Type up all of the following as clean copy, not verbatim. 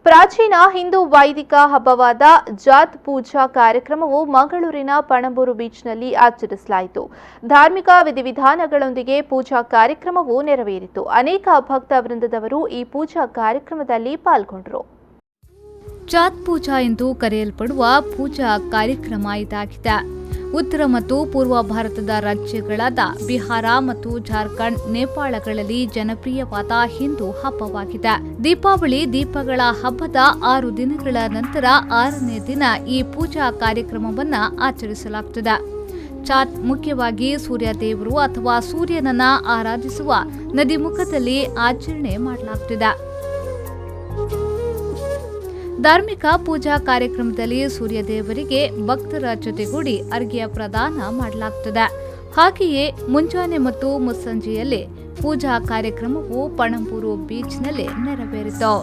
ಪ್ರಾಚೀನ ಹಿಂದೂ ವೈದಿಕ ಹಬ್ಬವಾದ ಜಾತ್ ಪೂಜಾ ಕಾರ್ಯಕ್ರಮವು ಮಂಗಳೂರಿನ ಪಣಂಬೂರು ಬೀಚ್ನಲ್ಲಿ ಆಚರಿಸಲಾಯಿತು. ಧಾರ್ಮಿಕ ವಿಧಿವಿಧಾನಗಳೊಂದಿಗೆ ಪೂಜಾ ಕಾರ್ಯಕ್ರಮವು ನೆರವೇರಿತು. ಅನೇಕ ಭಕ್ತ ವೃಂದದವರು ಈ ಪೂಜಾ ಕಾರ್ಯಕ್ರಮದಲ್ಲಿ ಪಾಲ್ಗೊಂಡರು. ಜಾತ್ ಪೂಜಾ ಎಂದು ಕರೆಯಲ್ಪಡುವ ಪೂಜಾ ಕಾರ್ಯಕ್ರಮ ಇದಾಗಿದೆ. ಉತ್ತರ ಮತ್ತು ಪೂರ್ವ ಭಾರತದ ರಾಜ್ಯಗಳಾದ ಬಿಹಾರ ಮತ್ತು ಜಾರ್ಖಂಡ್, ನೇಪಾಳಗಳಲ್ಲಿ ಜನಪ್ರಿಯವಾದ ಹಿಂದೂ ಹಬ್ಬವಾಗಿದೆ. ದೀಪಾವಳಿ ದೀಪಗಳ ಹಬ್ಬದ 6 ದಿನಗಳ ನಂತರ 6ನೇ ದಿನ ಈ ಪೂಜಾ ಕಾರ್ಯಕ್ರಮವನ್ನು ಆಚರಿಸಲಾಗುತ್ತದೆ. ಜಾತ್ ಮುಖ್ಯವಾಗಿ ಸೂರ್ಯ ದೇವರು ಅಥವಾ ಸೂರ್ಯನನ್ನ ಆರಾಧಿಸುವ ನದಿಮುಖದಲ್ಲಿ ಆಚರಣೆ ಮಾಡಲಾಗುತ್ತದೆ. ಧಾರ್ಮಿಕ ಪೂಜಾ ಕಾರ್ಯಕ್ರಮದಲ್ಲಿ ಸೂರ್ಯ ದೇವರಿಗೆ ಭಕ್ತರ ಜೊತೆಗೂಡಿ ಅರ್ಘ್ಯ ಪ್ರದಾನ ಮಾಡಲಾಗುತ್ತದೆ. ಹಾಗೆಯೇ ಮುಂಜಾನೆ ಮತ್ತು ಮುಸ್ಸಂಜೆಯಲ್ಲಿ ಪೂಜಾ ಕಾರ್ಯಕ್ರಮವು ಪಣಂಬೂರು ಬೀಚ್ನಲ್ಲಿ ನೆರವೇರಿತು.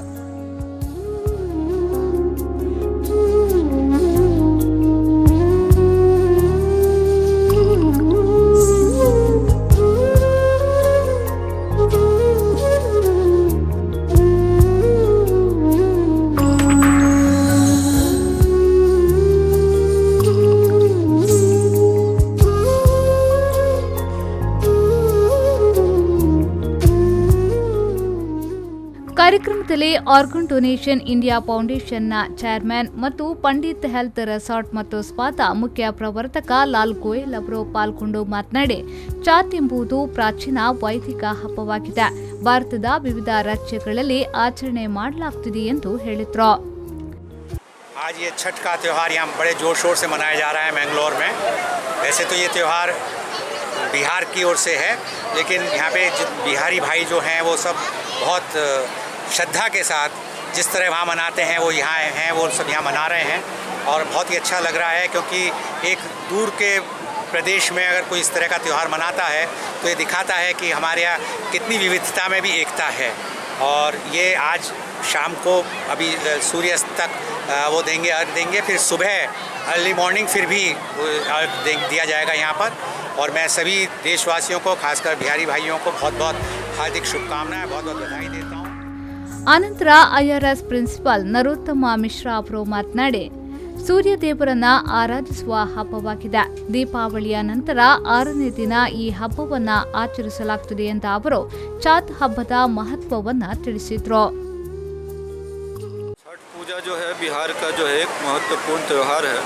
ಕಾರ್ಯಕ್ರಮದಲ್ಲಿ ಆರ್ಗನ್ ಡೊನೇಷನ್ ಇಂಡಿಯಾ ಫೌಂಡೇಶನ್ನ ಚೇರ್ಮನ್ ಮತ್ತು ಪಂಡಿತ್ ಹೆಲ್ತ್ ರೆಸಾರ್ಟ್ ಮತ್ತು ಸ್ಪಾದ ಮುಖ್ಯ ಪ್ರವರ್ತಕ ಲಾಲ್ ಗೋಯಲ್ ಅವರು ಪಾಲ್ಗೊಂಡು ಮಾತನಾಡಿ, ಜಾತ್ ಎಂಬುದು ಪ್ರಾಚೀನ ವೈದಿಕ ಹಬ್ಬವಾಗಿದೆ. ಭಾರತದ ವಿವಿಧ ರಾಜ್ಯಗಳಲ್ಲಿ ಆಚರಣೆ ಮಾಡಲಾಗುತ್ತಿದೆ ಎಂದು ಹೇಳಿದರು. आज ये छठ का त्यौहार यहाँ बड़े जोर शोर से मनाया जा रहा है मैंगलोर में। वैसे तो ये त्यौहार बिहार की ओर से है, लेकिन यहाँ पे बिहारी भाई जो हैं वो सब बहुत श्रद्धा के साथ जिस तरह वहाँ मनाते हैं वो यहाँ हैं, वो सब यहाँ मना रहे हैं और बहुत ही अच्छा लग रहा है, क्योंकि एक दूर के प्रदेश में अगर कोई इस तरह का त्यौहार मनाता है तो ये दिखाता है कि हमारे यहाँ कितनी विविधता में भी एकता है। और ये आज शाम को अभी सूर्यास्त तक वो देंगे, अर्घ देंगे, फिर सुबह अर्ली मॉर्निंग फिर भी अर्घ दिया जाएगा यहाँ पर। और मैं सभी देशवासियों को, खासकर बिहारी भाइयों को बहुत बहुत हार्दिक शुभकामनाएं, बहुत बहुत बधाई देता हूँ. ಅನಂತರ IRS ಪ್ರಿನ್ಸಿಪಾಲ್ ನರೋತ್ತಮ ಮಿಶ್ರಾ ಅವರು ಮಾತನಾಡಿ, ಸೂರ್ಯ ದೇವರನ್ನ ಆರಾಧಿಸುವ ಹಬ್ಬವಾಗಿದೆ. ದೀಪಾವಳಿಯ ನಂತರ 6ನೇ ದಿನ ಈ ಹಬ್ಬವನ್ನ ಆಚರಿಸಲಾಗುತ್ತದೆ ಎಂದ ಅವರು ಜಾತ್ ಹಬ್ಬದ ಮಹತ್ವವನ್ನ ತಿಳಿಸಿದ್ರು. छठ पूजा जो है बिहार का जो है एक महत्वपूर्ण त्यौहार है.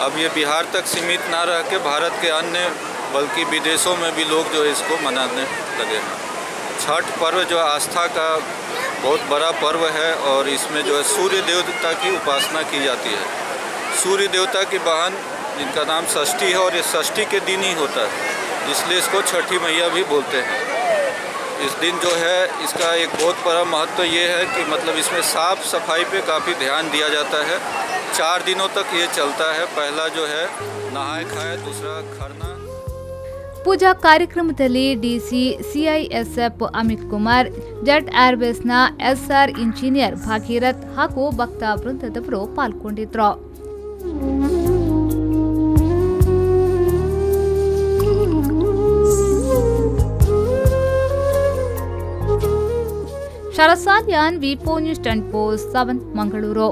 अब ये बिहार तक सीमित ना रह के भारत के अन्य बल्कि विदेशों में भी लोग जो है इसको मनाने लगे हैं. छठ पर्व जो आस्था का बहुत बड़ा पर्व है और इसमें जो है सूर्य देवता की उपासना की जाती है. सूर्य देवता की बहन जिनका नाम षष्ठी है और ये षष्ठी के दिन ही होता है, इसलिए इसको छठी मैया भी बोलते हैं. इस दिन जो है इसका एक बहुत बड़ा महत्व ये है कि मतलब इसमें साफ सफाई पे काफ़ी ध्यान दिया जाता है. 4 दिनों तक ये चलता है. पहला जो है नहाए खाए, दूसरा खरना. ಪೂಜಾ ಕಾರ್ಯಕ್ರಮದಲ್ಲಿ DC CISF Amit Kumar, Jet ಏರ್ವೇಸ್ನ SR ಇಂಜಿನಿಯರ್ ಭಾಗೀರಥ್ ಹಾಗೂ ಭಕ್ತ ವೃಂದದವರು ಪಾಲ್ಗೊಂಡಿದ್ರು. ಶರಸಾಲಿಯಾನ್, ವಿಪೋ ನ್ಯೂಸ್ 10 ಪೋಸ್ಟ್ 7 ಮಂಗಳೂರು.